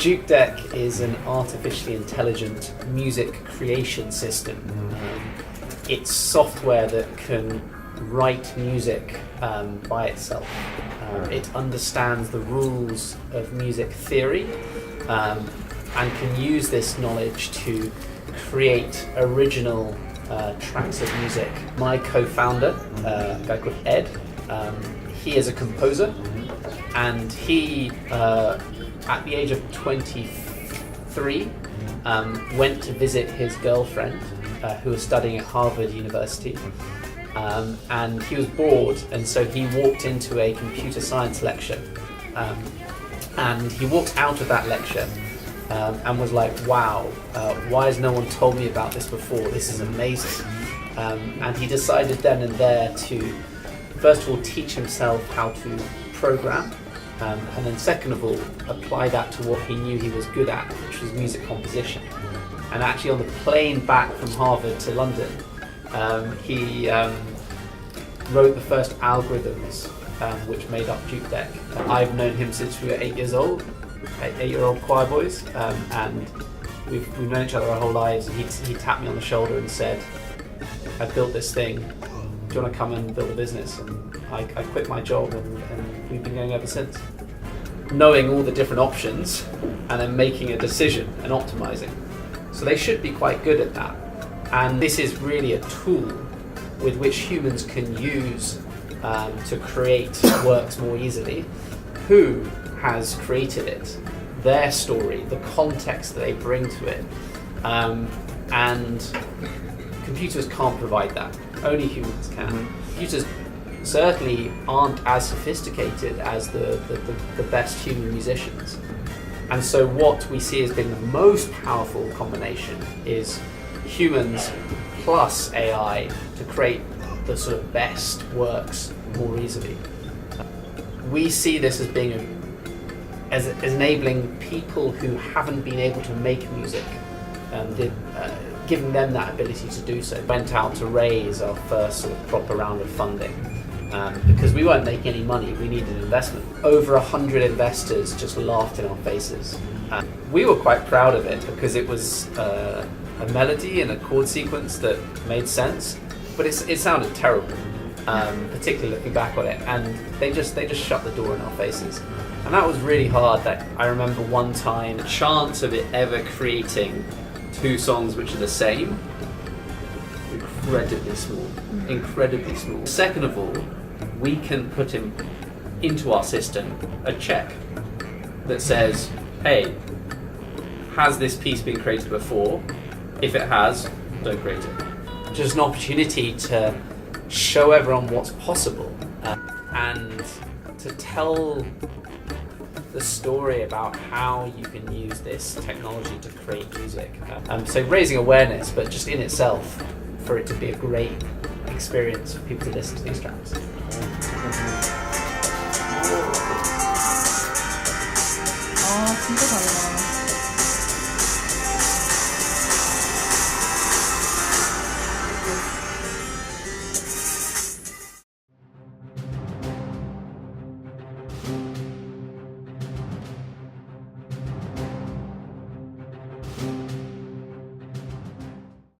Juke Deck is an artificially intelligent music creation system. It's software that can write music by itself. It understands the rules of music theory and can use this knowledge to create original tracks of music. My co-founder, a guy called Ed, he is a composer, and he, at the age of 23, went to visit his girlfriend, who was studying at Harvard University. And he was bored, and so he walked into a computer science lecture, and he walked out of that lecture and was like, wow, why has no one told me about this before? This is amazing. And he decided then and there to first of all teach himself how to program, and then second of all apply that to what he knew he was good at, which was music composition. And actually on the plane back from Harvard to London, he wrote the first algorithms which made up Juke Deck. I've known him since we were 8 years old, 8-year-old choir boys, and we've known each other our whole lives. He tapped me on the shoulder and said, I built this thing, do you want to come and build a business? And I quit my job, and we've been going ever since. Knowing all the different options and then making a decision and optimizing. So they should be quite good at that. And this is really a tool with which humans can use to create works more easily. Who has created it? Their story, the context that they bring to it. And computers can't provide that. Only humans can. Computers certainly aren't as sophisticated as the best human musicians. And so what we see as being the most powerful combination is humans plus AI to create the sort of best works more easily. We see this as being as enabling people who haven't been able to make music, giving them that ability to do so. Went out to raise our first sort of proper round of funding because we weren't making any money, we needed investment. Over 100 investors just laughed in our faces. We were quite proud of it because it was a melody and a chord sequence that made sense, but it sounded terrible, particularly looking back on it, and they just shut the door in our faces. And that was really hard. That I remember one time, the chance of it ever creating two songs which are the same, incredibly small. Second of all, we can put into our system a check that says, hey, has this piece been created before? If it has, don't create it. Just an opportunity to show everyone what's possible and to tell the story about how you can use this technology to create music. So raising awareness, but just in itself, for it to be a great experience for people to listen to these tracks. 아, 진짜 달라.